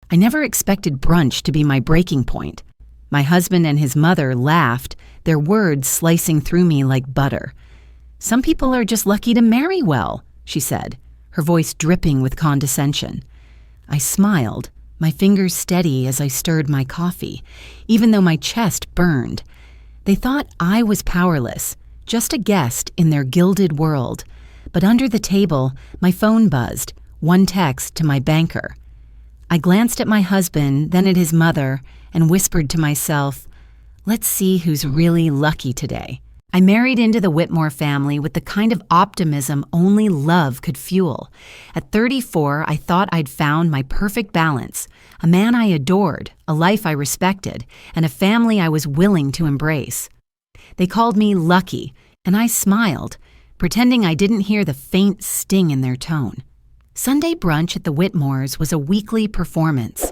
I never expected brunch to be my breaking point. My husband and his mother laughed, their words slicing through me like butter. "Some people are just lucky to marry well," she said, her voice dripping with condescension. I smiled, my fingers steady as I stirred my coffee, even though my chest burned. They thought I was powerless, just a guest in their gilded world. But under the table, my phone buzzed, one text to my banker. I glanced at my husband, then at his mother, and whispered to myself, "Let's see who's really lucky today." I married into the Whitmore family with the kind of optimism only love could fuel. At 34, I thought I'd found my perfect balance, a man I adored, a life I respected, and a family I was willing to embrace. They called me lucky, and I smiled, pretending I didn't hear the faint sting in their tone. Sunday brunch at the Whitmores was a weekly performance.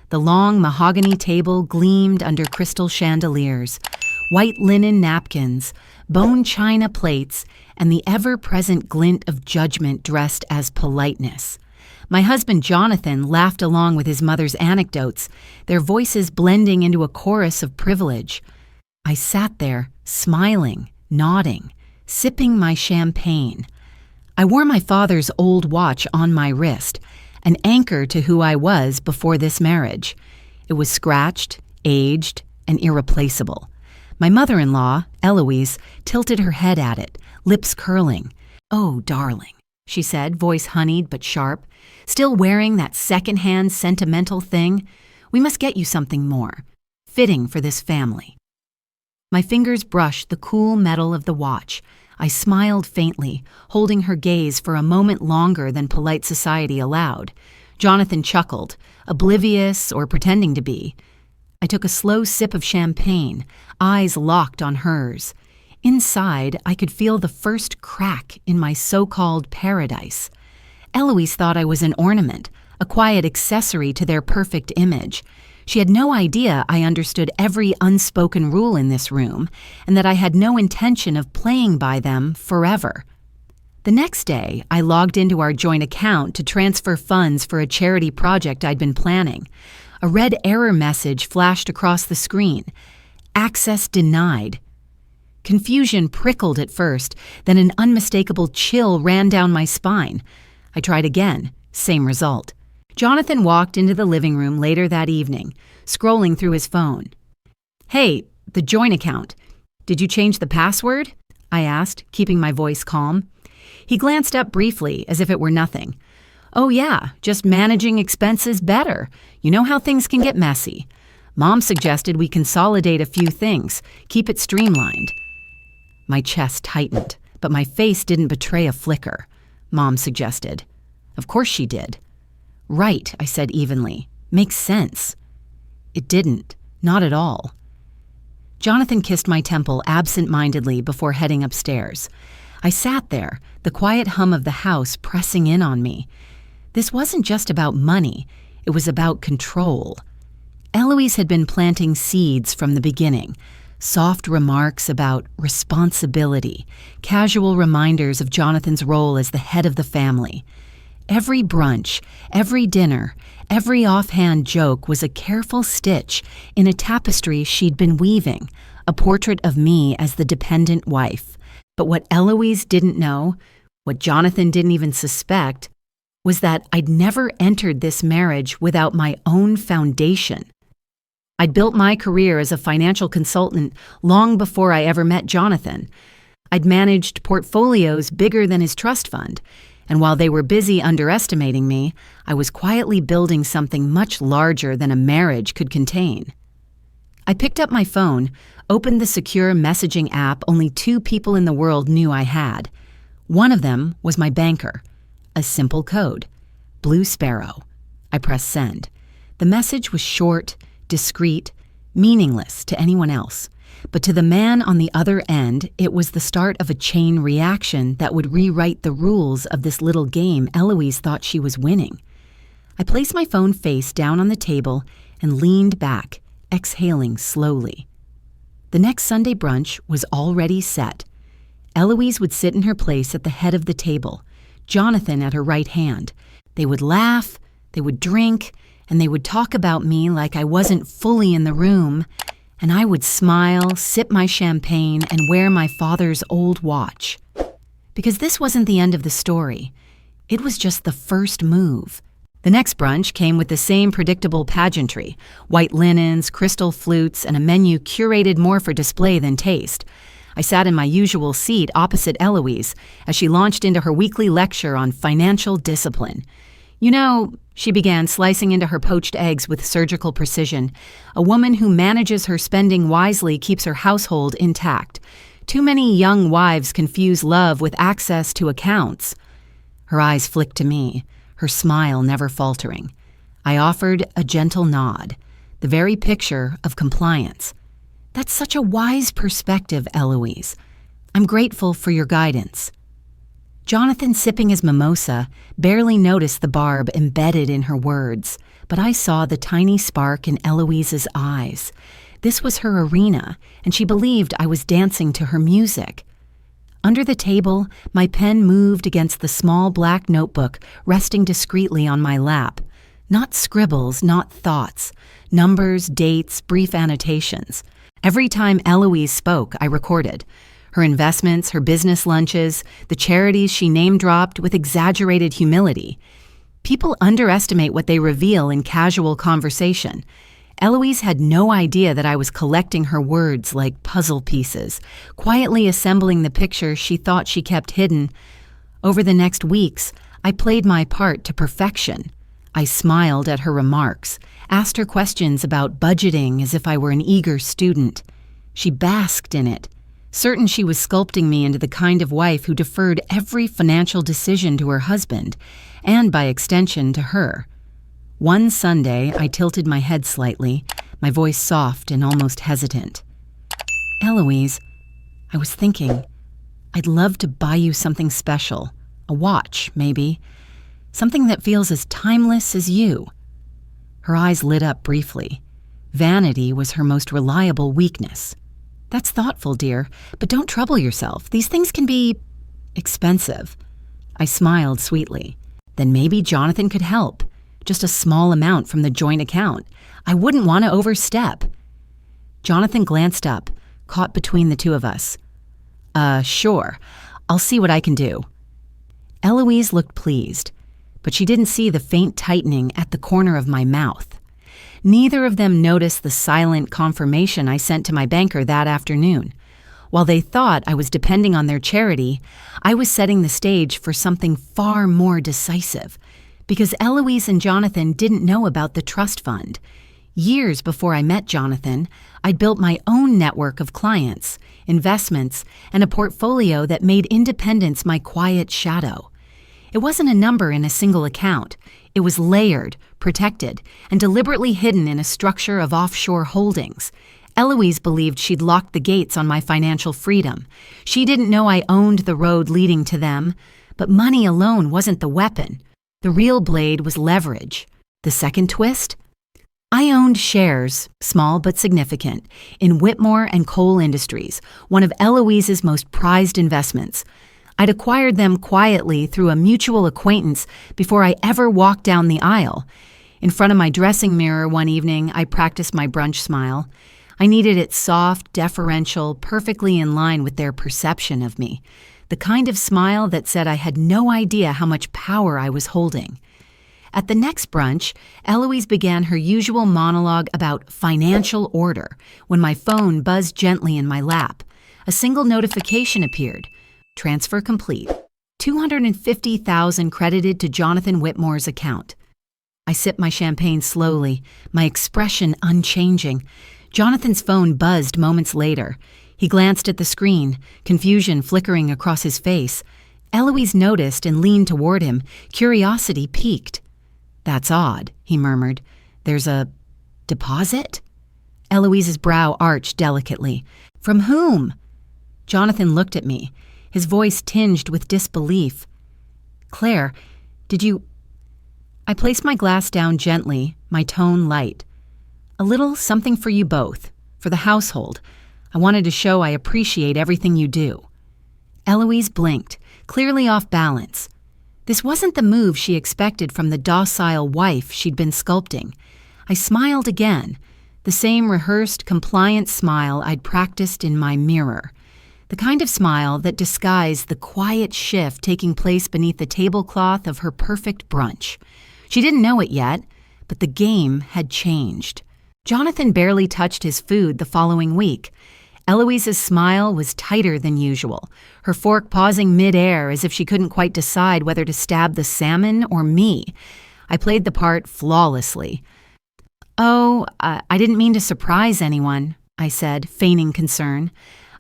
The long mahogany table gleamed under crystal chandeliers, white linen napkins, bone china plates, and the ever-present glint of judgment dressed as politeness. My husband Jonathan laughed along with his mother's anecdotes, their voices blending into a chorus of privilege. I sat there, smiling, nodding, sipping my champagne. I wore my father's old watch on my wrist, an anchor to who I was before this marriage. It was scratched, aged, and irreplaceable. My mother-in-law, Eloise, tilted her head at it, lips curling. "Oh, darling," she said, voice honeyed but sharp, "still wearing that second-hand sentimental thing? We must get you something more, fitting for this family." My fingers brushed the cool metal of the watch. I smiled faintly, holding her gaze for a moment longer than polite society allowed. Jonathan chuckled, oblivious or pretending to be. I took a slow sip of champagne, eyes locked on hers. Inside, I could feel the first crack in my so-called paradise. Eloise thought I was an ornament, a quiet accessory to their perfect image. She had no idea I understood every unspoken rule in this room, and that I had no intention of playing by them forever. The next day, I logged into our joint account to transfer funds for a charity project I'd been planning. A red error message flashed across the screen. "Access denied." Confusion prickled at first, then an unmistakable chill ran down my spine. I tried again, same result. Jonathan walked into the living room later that evening, scrolling through his phone. "Hey, the joint account. Did you change the password?" I asked, keeping my voice calm. He glanced up briefly, as if it were nothing. "Oh yeah, just managing expenses better. You know how things can get messy. Mom suggested we consolidate a few things, keep it streamlined." My chest tightened, but my face didn't betray a flicker. Mom suggested. Of course she did. "Right," I said evenly. "Makes sense." It didn't. Not at all. Jonathan kissed my temple absent-mindedly before heading upstairs. I sat there, the quiet hum of the house pressing in on me. This wasn't just about money. It was about control. Eloise had been planting seeds from the beginning. Soft remarks about responsibility, casual reminders of Jonathan's role as the head of the family. Every brunch, every dinner, every offhand joke was a careful stitch in a tapestry she'd been weaving, a portrait of me as the dependent wife. But what Eloise didn't know, what Jonathan didn't even suspect, was that I'd never entered this marriage without my own foundation. I'd built my career as a financial consultant long before I ever met Jonathan. I'd managed portfolios bigger than his trust fund, and while they were busy underestimating me, I was quietly building something much larger than a marriage could contain. I picked up my phone, opened the secure messaging app only 2 people in the world knew I had. One of them was my banker. A simple code. Blue Sparrow. I pressed send. The message was short, discreet, meaningless to anyone else. But to the man on the other end, it was the start of a chain reaction that would rewrite the rules of this little game Eloise thought she was winning. I placed my phone face down on the table and leaned back, exhaling slowly. The next Sunday brunch was already set. Eloise would sit in her place at the head of the table, Jonathan at her right hand. They would laugh, They would drink, and they would talk about me like I wasn't fully in the room, and I would smile, sip my champagne, and wear my father's old watch. Because this wasn't the end of the story. It was just the first move. The next brunch came with the same predictable pageantry, white linens, crystal flutes, and a menu curated more for display than taste. I sat in my usual seat opposite Eloise as she launched into her weekly lecture on financial discipline. "You know," she began, slicing into her poached eggs with surgical precision, "a woman who manages her spending wisely keeps her household intact. Too many young wives confuse love with access to accounts." Her eyes flicked to me, her smile never faltering. I offered a gentle nod, the very picture of compliance. "That's such a wise perspective, Eloise. I'm grateful for your guidance." Jonathan, sipping his mimosa, barely noticed the barb embedded in her words, but I saw the tiny spark in Eloise's eyes. This was her arena, and she believed I was dancing to her music. Under the table, my pen moved against the small black notebook resting discreetly on my lap. Not scribbles, not thoughts. Numbers, dates, brief annotations. Every time Eloise spoke, I recorded. Her investments, her business lunches, the charities she name-dropped with exaggerated humility. People underestimate what they reveal in casual conversation. Eloise had no idea that I was collecting her words like puzzle pieces, quietly assembling the picture she thought she kept hidden. Over the next weeks, I played my part to perfection. I smiled at her remarks, asked her questions about budgeting as if I were an eager student. She basked in it, certain she was sculpting me into the kind of wife who deferred every financial decision to her husband, and by extension to her. One Sunday, I tilted my head slightly, my voice soft and almost hesitant. "Eloise, I was thinking, I'd love to buy you something special. A watch, maybe. Something that feels as timeless as you." Her eyes lit up briefly. Vanity was her most reliable weakness. "That's thoughtful, dear, but don't trouble yourself. These things can be expensive." I smiled sweetly. Then maybe Jonathan could help. Just a small amount from the joint account. I wouldn't want to overstep. Jonathan glanced up, caught between the two of us. Sure. I'll see what I can do." Eloise looked pleased, but she didn't see the faint tightening at the corner of my mouth. Neither of them noticed the silent confirmation I sent to my banker that afternoon. While they thought I was depending on their charity, I was setting the stage for something far more decisive. Because Eloise and Jonathan didn't know about the trust fund. Years before I met Jonathan, I'd built my own network of clients, investments, and a portfolio that made independence my quiet shadow. It wasn't a number in a single account. It was layered, protected, and deliberately hidden in a structure of offshore holdings. Eloise believed she'd locked the gates on my financial freedom. She didn't know I owned the road leading to them, but money alone wasn't the weapon. The real blade was leverage. The second twist? I owned shares, small but significant, in Whitmore and Coal Industries, one of Eloise's most prized investments. I'd acquired them quietly through a mutual acquaintance before I ever walked down the aisle. In front of my dressing mirror one evening, I practiced my brunch smile. I needed it soft, deferential, perfectly in line with their perception of me. The kind of smile that said I had no idea how much power I was holding. At the next brunch, Eloise began her usual monologue about financial order when my phone buzzed gently in my lap. A single notification appeared. Transfer complete. $250,000 credited to Jonathan Whitmore's account. I sipped my champagne slowly, my expression unchanging. Jonathan's phone buzzed moments later. He glanced at the screen, confusion flickering across his face. Eloise noticed and leaned toward him, curiosity piqued. "That's odd," he murmured. "There's a deposit?" Eloise's brow arched delicately. "From whom?" Jonathan looked at me, his voice tinged with disbelief. "Claire, did you—" I placed my glass down gently, my tone light. "A little something for you both, for the household. I wanted to show I appreciate everything you do." Eloise blinked, clearly off balance. This wasn't the move she expected from the docile wife she'd been sculpting. I smiled again, the same rehearsed, compliant smile I'd practiced in my mirror. The kind of smile that disguised the quiet shift taking place beneath the tablecloth of her perfect brunch. She didn't know it yet, but the game had changed. Jonathan barely touched his food the following week. Eloise's smile was tighter than usual, her fork pausing mid-air as if she couldn't quite decide whether to stab the salmon or me. I played the part flawlessly. "Oh, I didn't mean to surprise anyone," I said, feigning concern.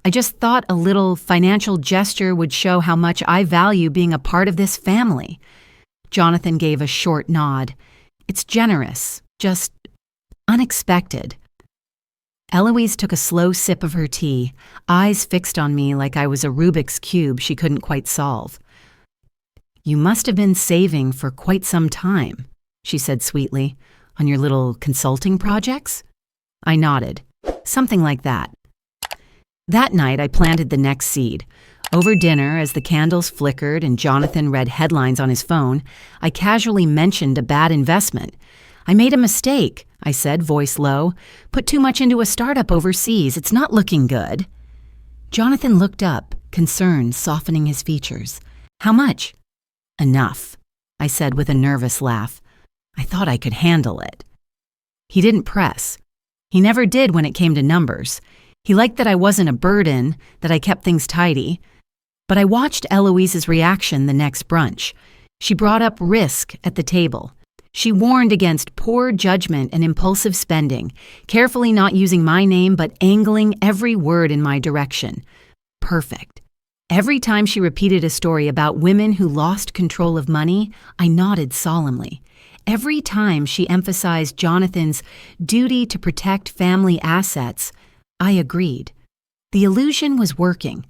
"I just thought a little financial gesture would show how much I value being a part of this family." Jonathan gave a short nod. "It's generous, just unexpected." Eloise took a slow sip of her tea, eyes fixed on me like I was a Rubik's Cube she couldn't quite solve. "You must have been saving for quite some time," she said sweetly. "On your little consulting projects?" I nodded. "Something like that." That night, I planted the next seed. Over dinner, as the candles flickered and Jonathan read headlines on his phone, I casually mentioned a bad investment. "I made a mistake," I said, voice low. "Put too much into a startup overseas. It's not looking good." Jonathan looked up, concern softening his features. "How much?" "Enough," I said with a nervous laugh. I thought I could handle it. He didn't press. He never did when it came to numbers. He liked that I wasn't a burden, that I kept things tidy. But I watched Eloise's reaction the next brunch. She brought up risk at the table. She warned against poor judgment and impulsive spending, carefully not using my name but angling every word in my direction. Perfect. Every time she repeated a story about women who lost control of money, I nodded solemnly. Every time she emphasized Jonathan's duty to protect family assets, I agreed. The illusion was working.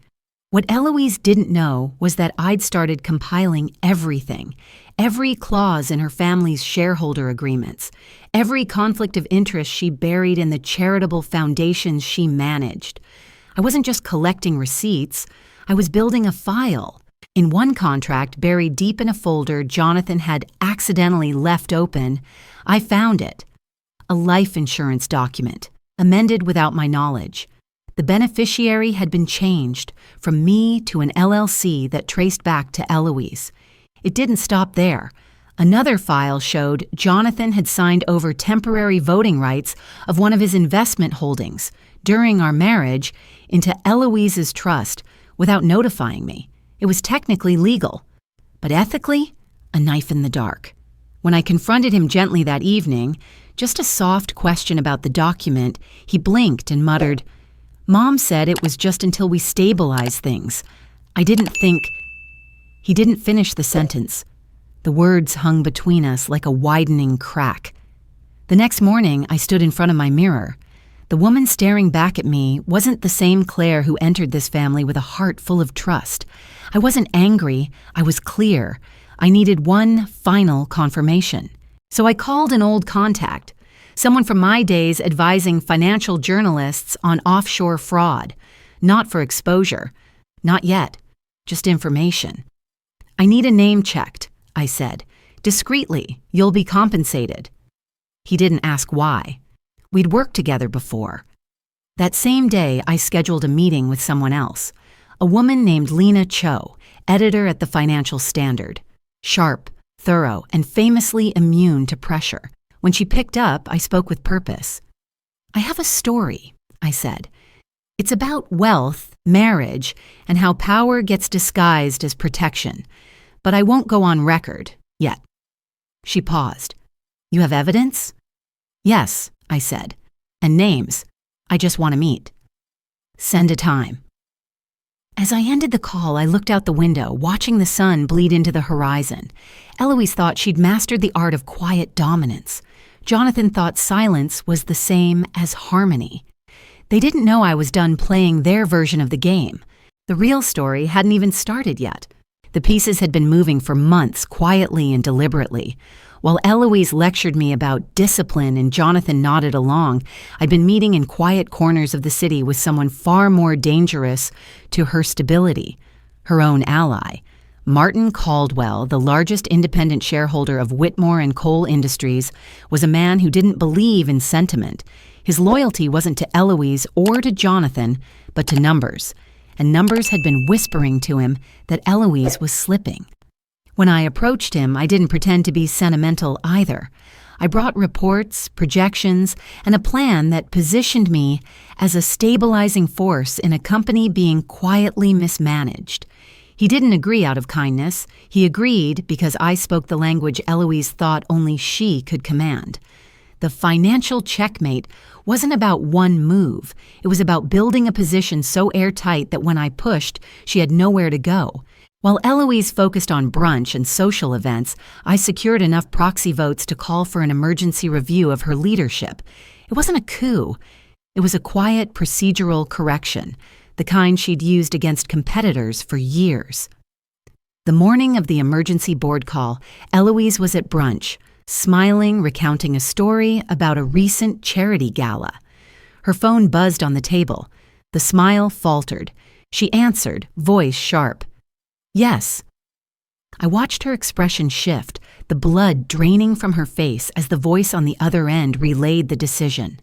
What Eloise didn't know was that I'd started compiling everything, every clause in her family's shareholder agreements, every conflict of interest she buried in the charitable foundations she managed. I wasn't just collecting receipts, I was building a file. In one contract buried deep in a folder Jonathan had accidentally left open, I found it. A life insurance document, amended without my knowledge. The beneficiary had been changed from me to an LLC that traced back to Eloise. It didn't stop there. Another file showed Jonathan had signed over temporary voting rights of one of his investment holdings during our marriage into Eloise's trust without notifying me. It was technically legal, but ethically, a knife in the dark. When I confronted him gently that evening, just a soft question about the document, he blinked and muttered, "Mom said it was just until we stabilize things. I didn't think..." He didn't finish the sentence. The words hung between us like a widening crack. The next morning, I stood in front of my mirror. The woman staring back at me wasn't the same Claire who entered this family with a heart full of trust. I wasn't angry, I was clear. I needed one final confirmation. So I called an old contact, someone from my days advising financial journalists on offshore fraud. Not for exposure. Not yet. Just information. "I need a name checked," I said. "Discreetly. You'll be compensated." He didn't ask why. We'd worked together before. That same day, I scheduled a meeting with someone else, a woman named Lena Cho, editor at the Financial Standard. Sharp, thorough, and famously immune to pressure. When she picked up, I spoke with purpose. "I have a story," I said. "It's about wealth, marriage, and how power gets disguised as protection. But I won't go on record, yet." She paused. "You have evidence?" "Yes," I said. "And names. I just want to meet." "Send a time." As I ended the call, I looked out the window, watching the sun bleed into the horizon. Eloise thought she'd mastered the art of quiet dominance. Jonathan thought silence was the same as harmony. They didn't know I was done playing their version of the game. The real story hadn't even started yet. The pieces had been moving for months, quietly and deliberately. While Eloise lectured me about discipline and Jonathan nodded along, I'd been meeting in quiet corners of the city with someone far more dangerous to her stability, her own ally, Martin Caldwell, the largest independent shareholder of Whitmore and Coal Industries, was a man who didn't believe in sentiment. His loyalty wasn't to Eloise or to Jonathan, but to numbers. And numbers had been whispering to him that Eloise was slipping. When I approached him, I didn't pretend to be sentimental either. I brought reports, projections, and a plan that positioned me as a stabilizing force in a company being quietly mismanaged. He didn't agree out of kindness. He agreed because I spoke the language Eloise thought only she could command. The financial checkmate wasn't about one move. It was about building a position so airtight that when I pushed, she had nowhere to go. While Eloise focused on brunch and social events, I secured enough proxy votes to call for an emergency review of her leadership. It wasn't a coup. It was a quiet procedural correction, the kind she'd used against competitors for years. The morning of the emergency board call, Eloise was at brunch, smiling, recounting a story about a recent charity gala. Her phone buzzed on the table. The smile faltered. She answered, voice sharp. Yes. I watched her expression shift, the blood draining from her face as the voice on the other end relayed the decision.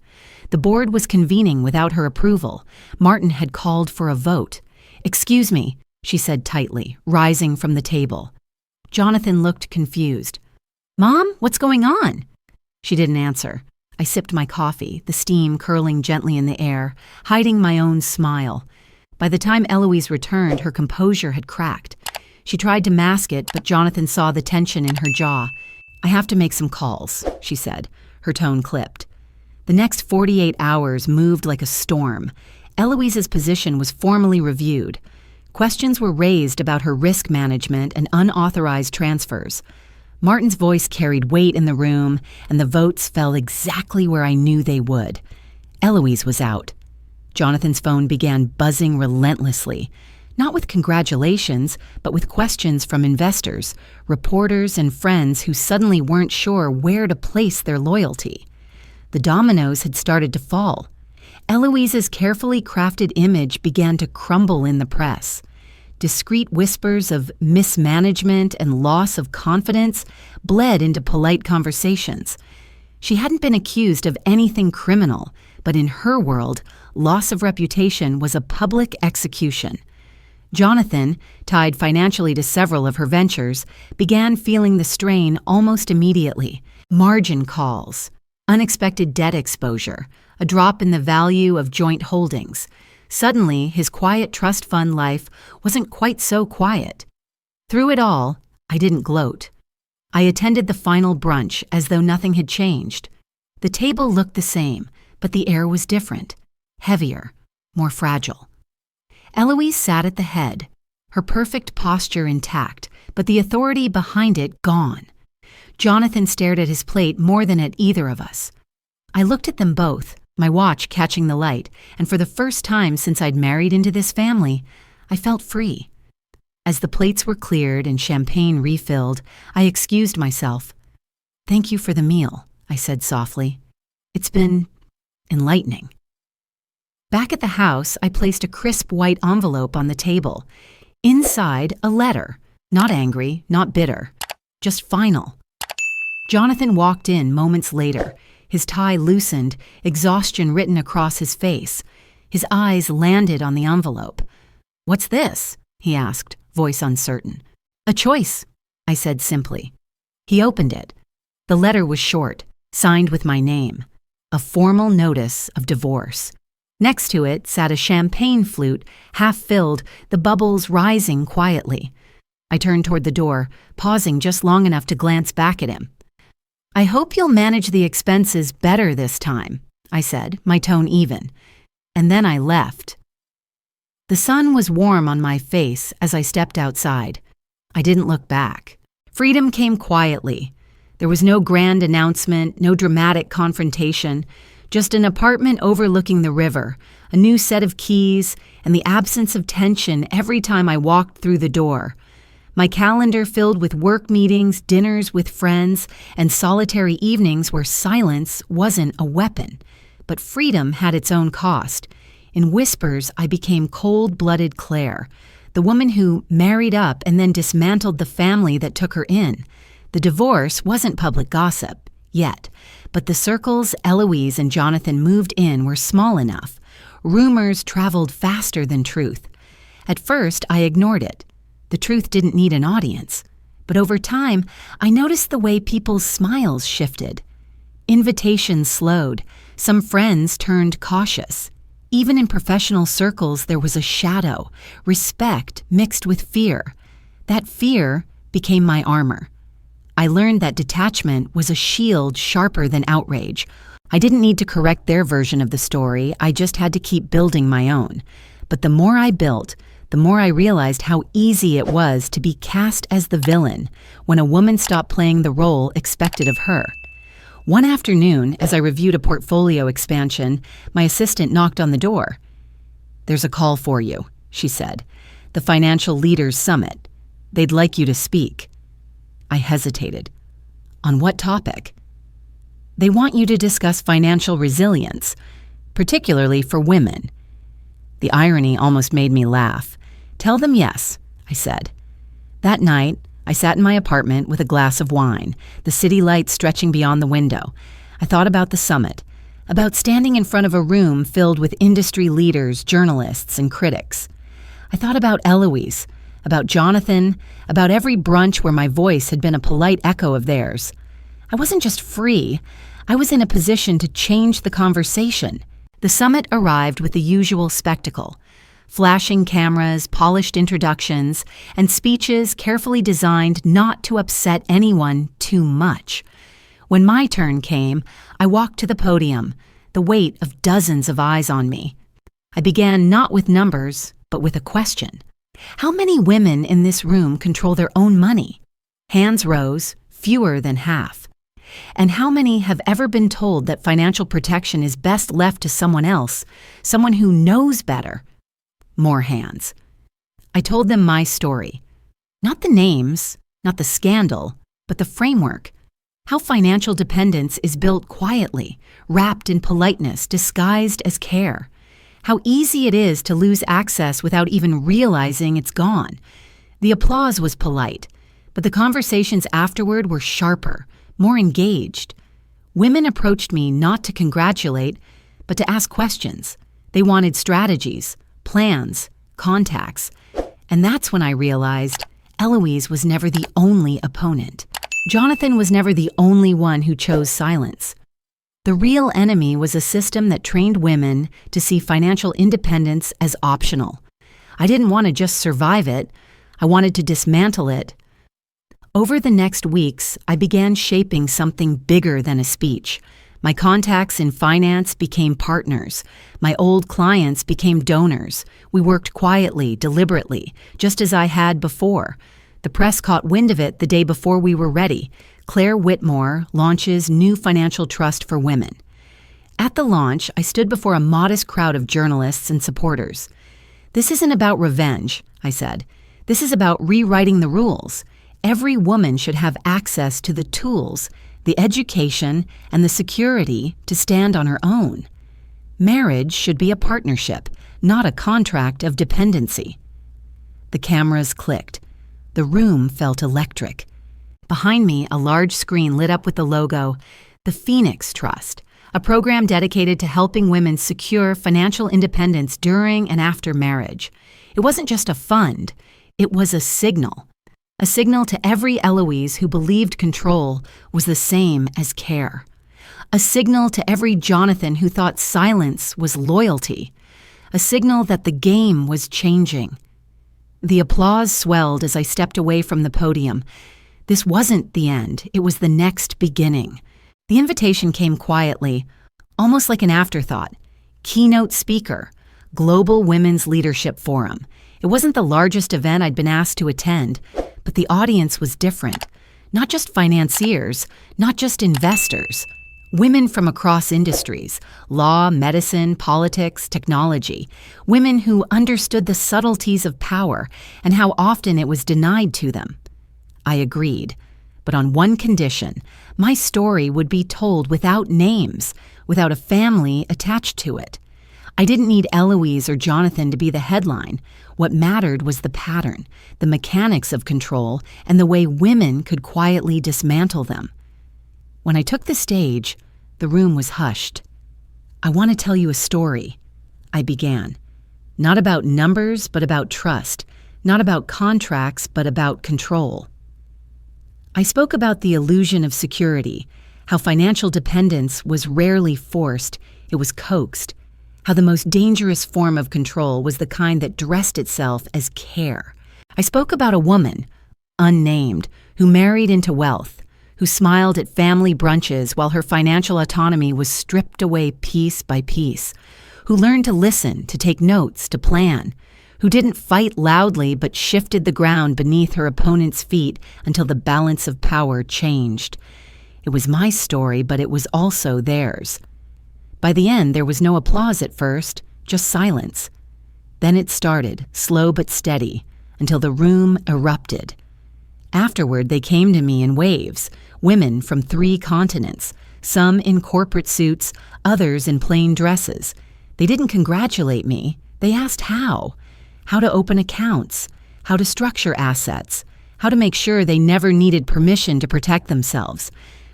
The board was convening without her approval. Martin had called for a vote. Excuse me, she said tightly, rising from the table. Jonathan looked confused. Mom, what's going on? She didn't answer. I sipped my coffee, the steam curling gently in the air, hiding my own smile. By the time Eloise returned, her composure had cracked. She tried to mask it, but Jonathan saw the tension in her jaw. I have to make some calls, she said, her tone clipped. The next 48 hours moved like a storm. Eloise's position was formally reviewed. Questions were raised about her risk management and unauthorized transfers. Martin's voice carried weight in the room, and the votes fell exactly where I knew they would. Eloise was out. Jonathan's phone began buzzing relentlessly, not with congratulations, but with questions from investors, reporters, and friends who suddenly weren't sure where to place their loyalty. The dominoes had started to fall. Eloise's carefully crafted image began to crumble in the press. Discreet whispers of mismanagement and loss of confidence bled into polite conversations. She hadn't been accused of anything criminal, but in her world, loss of reputation was a public execution. Jonathan, tied financially to several of her ventures, began feeling the strain almost immediately. Margin calls, unexpected debt exposure, a drop in the value of joint holdings. Suddenly, his quiet trust fund life wasn't quite so quiet. Through it all, I didn't gloat. I attended the final brunch as though nothing had changed. The table looked the same, but the air was different, heavier, more fragile. Eloise sat at the head, her perfect posture intact, but the authority behind it gone. Jonathan stared at his plate more than at either of us. I looked at them both, my watch catching the light, and for the first time since I'd married into this family, I felt free. As the plates were cleared and champagne refilled, I excused myself. "Thank you for the meal," I said softly. "It's been enlightening." Back at the house, I placed a crisp white envelope on the table. Inside, a letter. Not angry, not bitter. Just final. Jonathan walked in moments later. His tie loosened, exhaustion written across his face. His eyes landed on the envelope. "What's this?" he asked, voice uncertain. "A choice," I said simply. He opened it. The letter was short, signed with my name. A formal notice of divorce. Next to it sat a champagne flute, half filled, the bubbles rising quietly. I turned toward the door, pausing just long enough to glance back at him. "I hope you'll manage the expenses better this time," I said, my tone even. And then I left. The sun was warm on my face as I stepped outside. I didn't look back. Freedom came quietly. There was no grand announcement, no dramatic confrontation, just an apartment overlooking the river, a new set of keys, and the absence of tension every time I walked through the door. My calendar filled with work meetings, dinners with friends, and solitary evenings where silence wasn't a weapon. But freedom had its own cost. In whispers, I became cold-blooded Claire. The the woman who married up and then dismantled the family that took her in. The divorce wasn't public gossip, yet, but the circles Eloise and Jonathan moved in were small enough. Rumors traveled faster than truth. At first, I ignored it. The truth didn't need an audience. But over time, I noticed the way people's smiles shifted. Invitations slowed. Some friends turned cautious. Even in professional circles, there was a shadow, respect mixed with fear. That fear became my armor. I learned that detachment was a shield sharper than outrage. I didn't need to correct their version of the story, I just had to keep building my own. But the more I built, the more I realized how easy it was to be cast as the villain when a woman stopped playing the role expected of her. One afternoon, as I reviewed a portfolio expansion, my assistant knocked on the door. "There's a call for you," she said. "The Financial Leaders Summit. They'd like you to speak." I hesitated. "On what topic?" "They want you to discuss financial resilience, particularly for women." The irony almost made me laugh. "Tell them yes," I said. That night, I sat in my apartment with a glass of wine, the city lights stretching beyond the window. I thought about the summit, about standing in front of a room filled with industry leaders, journalists, and critics. I thought about Eloise, about Jonathan, about every brunch where my voice had been a polite echo of theirs. I wasn't just free, I was in a position to change the conversation. The summit arrived with the usual spectacle. Flashing cameras, polished introductions, and speeches carefully designed not to upset anyone too much. When my turn came, I walked to the podium, the weight of dozens of eyes on me. I began not with numbers, but with a question. How many women in this room control their own money? Hands rose, fewer than half. And how many have ever been told that financial protection is best left to someone else, someone who knows better? More hands. I told them my story. Not the names, not the scandal, but the framework. How financial dependence is built quietly, wrapped in politeness, disguised as care. How easy it is to lose access without even realizing it's gone. The applause was polite, but the conversations afterward were sharper, more engaged. Women approached me not to congratulate, but to ask questions. They wanted strategies, plans, contacts. And that's when I realized Eloise was never the only opponent. Jonathan was never the only one who chose silence. The real enemy was a system that trained women to see financial independence as optional. I didn't want to just survive it. I wanted to dismantle it. Over the next weeks, I began shaping something bigger than a speech. My contacts in finance became partners. My old clients became donors. We worked quietly, deliberately, just as I had before. The press caught wind of it the day before we were ready. Claire Whitmore launches new financial trust for women. At the launch, I stood before a modest crowd of journalists and supporters. "This isn't about revenge," I said. "This is about rewriting the rules. Every woman should have access to the tools, the education, and the security to stand on her own. Marriage should be a partnership, not a contract of dependency." The cameras clicked. The room felt electric. Behind me, a large screen lit up with the logo, the Phoenix Trust, a program dedicated to helping women secure financial independence during and after marriage. It wasn't just a fund, it was a signal. A signal to every Eloise who believed control was the same as care. A signal to every Jonathan who thought silence was loyalty. A signal that the game was changing. The applause swelled as I stepped away from the podium. This wasn't the end, it was the next beginning. The invitation came quietly, almost like an afterthought. Keynote speaker, Global Women's Leadership Forum. It wasn't the largest event I'd been asked to attend, but the audience was different. Not just financiers, not just investors. Women from across industries, law, medicine, politics, technology. Women who understood the subtleties of power and how often it was denied to them. I agreed, but on one condition: my story would be told without names, without a family attached to it. I didn't need Eloise or Jonathan to be the headline. What mattered was the pattern, the mechanics of control, and the way women could quietly dismantle them. When I took the stage, the room was hushed. "I want to tell you a story," I began. "Not about numbers, but about trust. Not about contracts, but about control." I spoke about the illusion of security, how financial dependence was rarely forced, it was coaxed, how the most dangerous form of control was the kind that dressed itself as care. I spoke about a woman, unnamed, who married into wealth, who smiled at family brunches while her financial autonomy was stripped away piece by piece, who learned to listen, to take notes, to plan, who didn't fight loudly but shifted the ground beneath her opponent's feet until the balance of power changed. It was my story, but it was also theirs. By the end, there was no applause at first, just silence. Then it started, slow but steady, until the room erupted. Afterward, they came to me in waves, women from 3 continents, some in corporate suits, others in plain dresses. They didn't congratulate me. They asked how to open accounts, how to structure assets, how to make sure they never needed permission to protect themselves.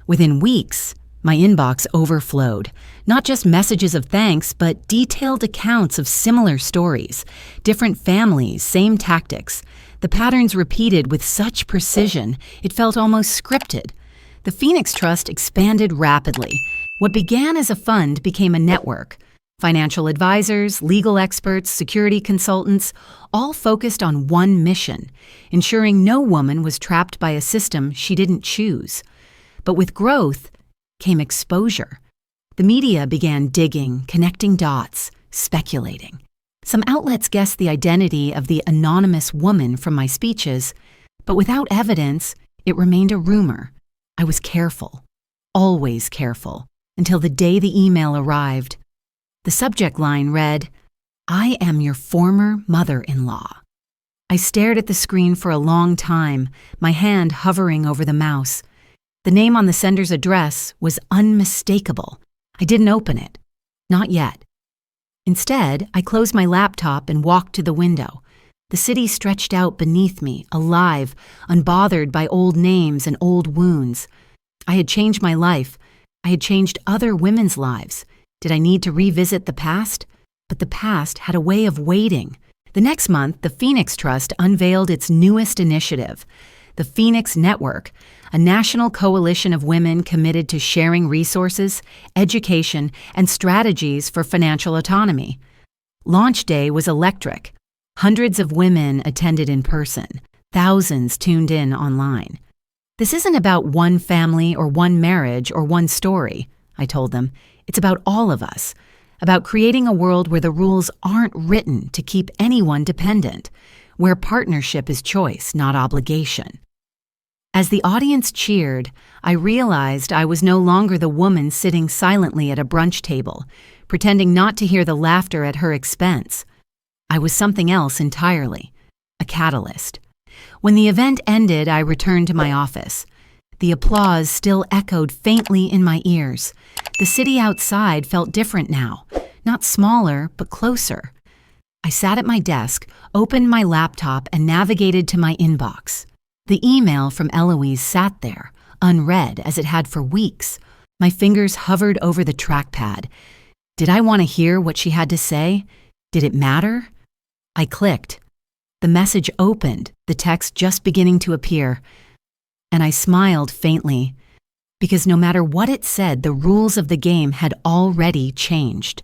Within weeks, my inbox overflowed, not just messages of thanks, but detailed accounts of similar stories, different families, same tactics. The patterns repeated with such precision, it felt almost scripted. The Phoenix Trust expanded rapidly. What began as a fund became a network. Financial advisors, legal experts, security consultants, all focused on one mission, ensuring no woman was trapped by a system she didn't choose. But with growth came exposure. The media began digging, connecting dots, speculating. Some outlets guessed the identity of the anonymous woman from my speeches, but without evidence, it remained a rumor. I was careful, always careful, until the day the email arrived. The subject line read, "I am your former mother-in-law." I stared at the screen for a long time, my hand hovering over the mouse. The name on the sender's address was unmistakable. I didn't open it. Not yet. Instead, I closed my laptop and walked to the window. The city stretched out beneath me, alive, unbothered by old names and old wounds. I had changed my life. I had changed other women's lives. Did I need to revisit the past? But the past had a way of waiting. The next month, the Phoenix Trust unveiled its newest initiative, the Phoenix Network, a national coalition of women committed to sharing resources, education, and strategies for financial autonomy. Launch day was electric. Hundreds of women attended in person. Thousands tuned in online. "This isn't about one family or one marriage or one story," I told them. "It's about all of us, about creating a world where the rules aren't written to keep anyone dependent, where partnership is choice, not obligation." As the audience cheered, I realized I was no longer the woman sitting silently at a brunch table, pretending not to hear the laughter at her expense. I was something else entirely, a catalyst. When the event ended, I returned to my office. The applause still echoed faintly in my ears. The city outside felt different now, not smaller, but closer. I sat at my desk, opened my laptop, and navigated to my inbox. The email from Eloise sat there, unread as it had for weeks. My fingers hovered over the trackpad. Did I want to hear what she had to say? Did it matter? I clicked. The message opened, the text just beginning to appear. And I smiled faintly, because no matter what it said, the rules of the game had already changed.